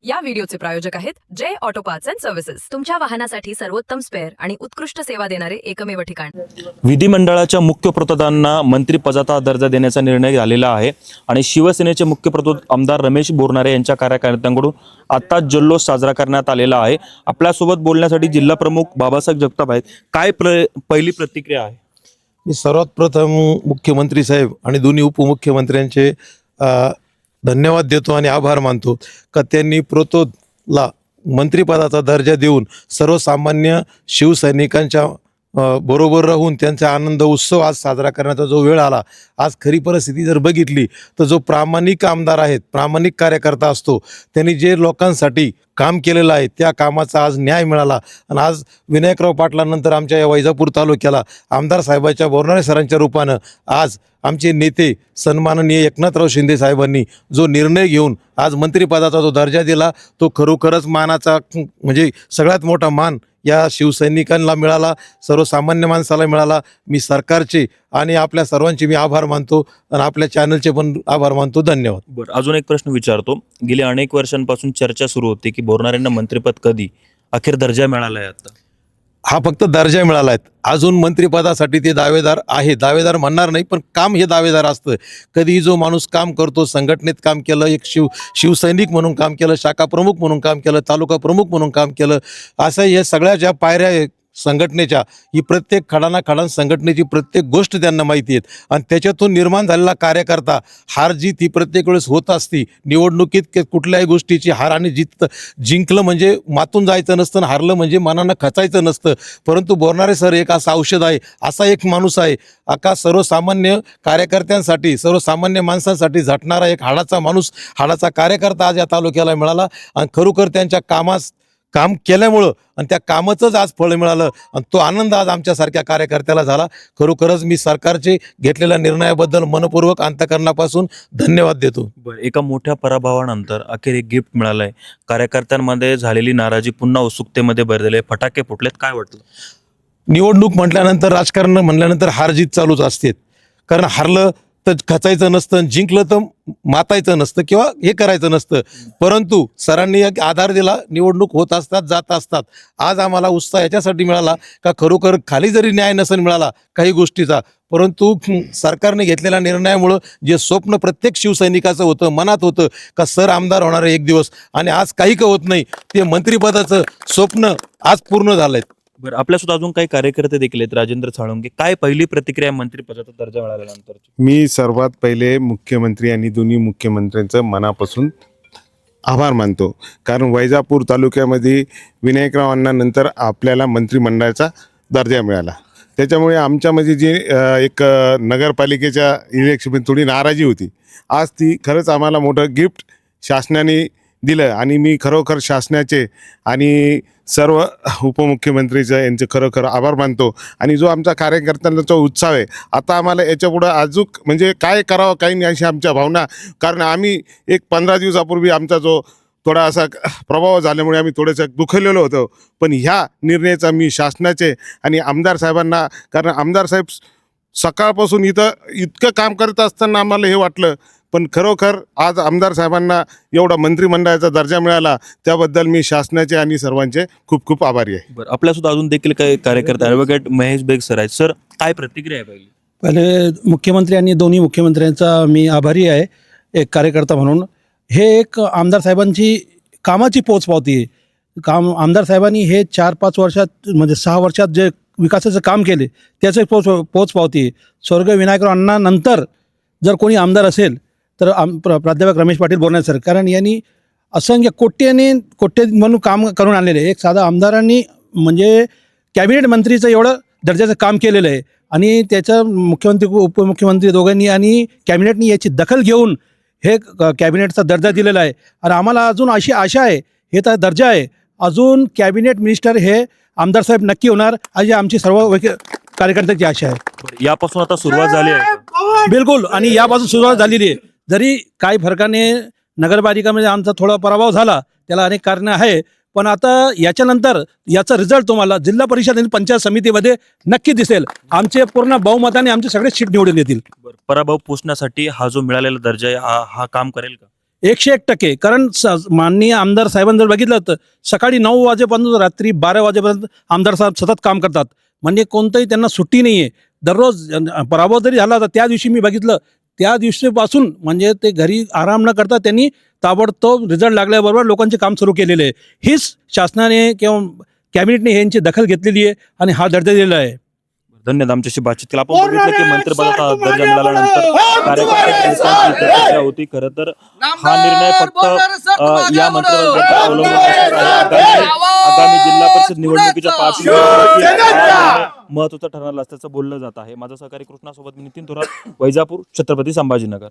या व्हिडिओचे प्रायोजक आहेत जय ऑटो पार्ट्स अँड सर्व्हिसेस, तुमच्या वाहनासाठी सर्वोत्तम स्पेअर आणि उत्कृष्ट सेवा देणारे एकमेव ठिकाण। विधिमंडळाच्या मुख्य प्रतोदांना मंत्रिपदाचा दर्जा देण्याचा निर्णय झालेला आहे आणि शिवसेनेचे मुख्य प्रतोद आमदार रमेश बोरनारे यांच्या कार्यकर्त्यांकडून आता जल्लोष साजरा करण्यात आलेला आहे। आपल्यासोबत बोलण्यासाठी जिल्हा प्रमुख बाबासाहेब जगताप आहेत। काय पहिली प्रतिक्रिया आहे? मी सर्वात प्रथम मुख्यमंत्री साहेब आणि दोन्ही उपमुख्यमंत्र्यांचे धन्यवाद देतो आणि आभार मानतो का त्यांनी प्रतोदला मंत्रिपदाचा दर्जा देऊन सर्वसामान्य शिवसैनिकांच्या बरोबर राहून त्यांचा आनंद उत्सव आज साजरा करण्याचा जो वेळ आला। आज खरी परिस्थिती जर बघितली तर जो प्रामाणिक आमदार आहेत, प्रामाणिक कार्यकर्ता असतो, त्यांनी जे लोकांसाठी काम केलेलं आहे त्या कामाचा आज न्याय मिळाला। आणि आज विनायकराव पाटलांनंतर आमच्या या वैजापूर तालुक्याला आमदार साहेबांच्या बोरनारे सरांच्या रूपानं आज आमचे नेते सन्माननीय एकनाथराव शिंदे साहेबांनी जो निर्णय घेऊन आज मंत्रिपदाचा जो दर्जा दिला तो खरोखरच मानाचा म्हणजे सगळ्यात मोठा मान या शिवसैनिकांना मिळाला, सर्वसामान्य माणसाला मिळाला। मी सरकारचे आणि आपल्या सर्वांचे मी आभार मानतो आणि आपल्या चॅनलचे पण आभार मानतो। धन्यवाद। बरं, अजून एक प्रश्न विचारतो। गेल्या अनेक वर्षांपासून चर्चा सुरू होती की बोरनारेंना मंत्रिपद कधी, अखेर दर्जा मिळाला आहे। आता हा फक्त दर्जा मिळाला आहे, अजून मंत्रिपदासाठी ते दावेदार आहे। दावेदार म्हणणार नाही पण काम हे दावेदार असतं। कधीही जो माणूस काम करतो, संघटनेत काम केलं, एक शिवसैनिक म्हणून काम केलं, शाखा प्रमुख म्हणून काम केलं, तालुका प्रमुख म्हणून काम केलं, असं हे सगळ्या ज्या पायऱ्या संघटनेच्या ही प्रत्येक खडाना खडान संघटनेची प्रत्येक गोष्ट त्यांना माहिती आहेत आणि त्याच्यातून निर्माण झालेला कार्यकर्ता हार जीत ही प्रत्येक वेळेस होत असती। निवडणुकीत कुठल्याही गोष्टीची हार आणि जीत, जिंकलं म्हणजे मातून जायचं नसतं, हारलं म्हणजे मनानं खचायचं नसतं। परंतु बोरनारे सर एक असं औषध आहे, असा एक माणूस आहे का सर्वसामान्य कार्यकर्त्यांसाठी, सर्वसामान्य माणसांसाठी झटणारा एक हाडाचा माणूस, हाडाचा कार्यकर्ता आज या तालुक्याला मिळाला। आणि खरोखर त्यांच्या काम केल्यामुळं आणि त्या कामाचंच आज फळ मिळालं आणि तो आनंद आज आमच्यासारख्या कार्यकर्त्याला झाला। खरोखरच मी सरकारचे घेतलेल्या निर्णयाबद्दल मनपूर्वक अंतःकरणापासून धन्यवाद देतो। बरं, एका मोठ्या पराभवानंतर अखेर एक गिफ्ट मिळालंय। कार्यकर्त्यांमध्ये झालेली नाराजी पुन्हा उत्सुकतेमध्ये भरलेले, फटाके फुटलेत, काय वाटलं? निवडणूक म्हटल्यानंतर, राजकारण म्हणल्यानंतर हार जीत चालूच असते। कारण हारलं तर खचायचं नसतं, जिंकलं तर मातायचं नसतं किंवा हे करायचं नसतं। परंतु सरांनी एक आधार दिला, निवडणूक होत असतात, जात असतात। आज आम्हाला उत्साह याच्यासाठी मिळाला का खरोखर खाली जरी न्याय नसेल मिळाला काही गोष्टीचा, परंतु सरकारने घेतलेल्या निर्णयामुळं जे स्वप्न प्रत्येक शिवसैनिकाचं होतं, मनात होतं का सर आमदार होणार एक दिवस आणि आज काही का होत नाही, ते मंत्रिपदाचं स्वप्न आज पूर्ण झालंय। बरं, आपल्यासुद्धा अजून काही कार्यकर्ते देखील आहेत। राजेंद्र साळुंके, काय पहिली प्रतिक्रिया मंत्रिपदाचा दर्जा मिळाल्यानंतरची? मी सर्वात पहिले मुख्यमंत्री आणि दोन्ही मुख्यमंत्र्यांचं मनापासून आभार मानतो। कारण वैजापूर तालुक्यामध्ये विनायकरावांनंतर आपल्याला मंत्रिमंडळाचा दर्जा मिळाला। त्याच्यामुळे आमच्यामध्ये जी एक नगरपालिकेच्या इलेक्शनमध्ये थोडी नाराजी होती, आज ती खरंच आम्हाला मोठं गिफ्ट शासनाने दिलं आणि मी खरोखर शासनाचे आणि सर्व उपमुख्यमंत्रीचं यांचे खरोखर आभार मानतो। आणि जो आमचा कार्यकर्त्यांचा उत्साह आहे, आता आम्हाला याच्यापुढं अजून म्हणजे काय करावं काही नाही अशी आमच्या भावना। कारण आम्ही एक 15 दिवसापूर्वी आमचा जो थोडा असा प्रभाव झाल्यामुळे आम्ही थोडंसं दुखलेलो होतो, पण ह्या निर्णयाचा मी शासनाचे आणि आमदार साहेबांना, कारण आमदार साहेब सकाळपासून इतकं काम करत असताना आम्हाला हे वाटलं, पण खरोखर आज आमदार साहेबांना एवढा मंत्रिमंडळाचा दर्जा मिळाला, त्याबद्दल मी शासनाचे आणि सर्वांचे खूप खूप आभारी आहे। बरं, आपल्यासुद्धा अजून देखील काही कार्यकर्ते ॲडव्होकेट महेश बेग सर आहेत। सर, काय प्रतिक्रिया आहे? पहिले मुख्यमंत्री आणि दोन्ही मुख्यमंत्र्यांचा मी आभारी आहे एक कार्यकर्ता म्हणून। हे एक आमदार साहेबांची कामाची पोचपावती आहे। आमदार साहेबांनी हे 4-5 वर्षात म्हणजे 6 वर्षात जे विकासाचं काम केले त्याचं पोचपावती आहे। स्वर्गीय विनायकराव अण्णांनंतर जर कोणी आमदार असेल तर प्राध्यापक रमेश पाटील बोरनारे सर, कारण यांनी असंख्य कोट्य म्हणून काम करून आणलेले। एक साधा आमदारांनी म्हणजे कॅबिनेट मंत्रीचं एवढं दर्जाचं काम केलेलं आहे आणि त्याचं मुख्यमंत्री उपमुख्यमंत्री दोघांनी आणि कॅबिनेटनी याची दखल घेऊन हे कॅबिनेटचा दर्जा दिलेला आहे। आणि आम्हाला अजून अशी आशा आहे, हे तर दर्जा आहे, अजून कॅबिनेट मिनिस्टर हे आमदार साहेब नक्की होणार अशी आमची सर्व कार्यकर्त्यांची आशा आहे। यापासून आता सुरुवात झाली आहे? बिलकुल, आणि यापासून सुरुवात झालेली आहे। जरी काही फरकाने नगरपालिकामध्ये आमचा थोडा पराभव झाला, त्याला अनेक कारणं आहे, पण आता याच्यानंतर याचा रिझल्ट तुम्हाला जिल्हा परिषद आणि पंचायत समितीमध्ये नक्की दिसेल। आमचे पूर्ण बहुमताने आमचे सगळे सीट निवडून येतील। पराभव पुसण्यासाठी हा जो मिळालेला दर्जा आहे हा काम करेल का? 101%. कारण माननीय आमदार साहेबांनी जर बघितलं तर सकाळी 9 वाजेपासून रात्री 12 वाजेपर्यंत आमदार साहेब सतत काम करतात. म्हणजे कोणतंही त्यांना सुट्टी नाही आहे. दररोज पराभव जरी झाला तर त्या दिवशी मी बघितलं, त्या दिवशीपासून म्हणजे ते घरी आराम न करता त्यांनी ताबडतोब रिझल्ट लागल्याबरोबर लोकांचे काम सुरू केलेले आहे. हीच शासनाने किंवा कॅबिनेटने यांची दखल घेतलेली आहे आणि हा दर्जा दिलेला आहे. धन्यवाद. आमच्याशी बातचीत केला. आपण बघितलं की मंत्रिपदाचा दर्जा मिळाल्यानंतर कार्यकर्त्यांची प्रतिक्रिया होती. खरं तर हा निर्णय फक्त या मंत्रिपदावर अवलंबून असणार. आगामी जिल्हा परिषद निवडणुकीच्या पार्श्वभूमीवर महत्वाचं ठरणार असल्याचं बोललं जात आहे. माझा सहकारी कृष्णासोबत मी नितीन थोरात, वैजापूर, छत्रपती संभाजीनगर.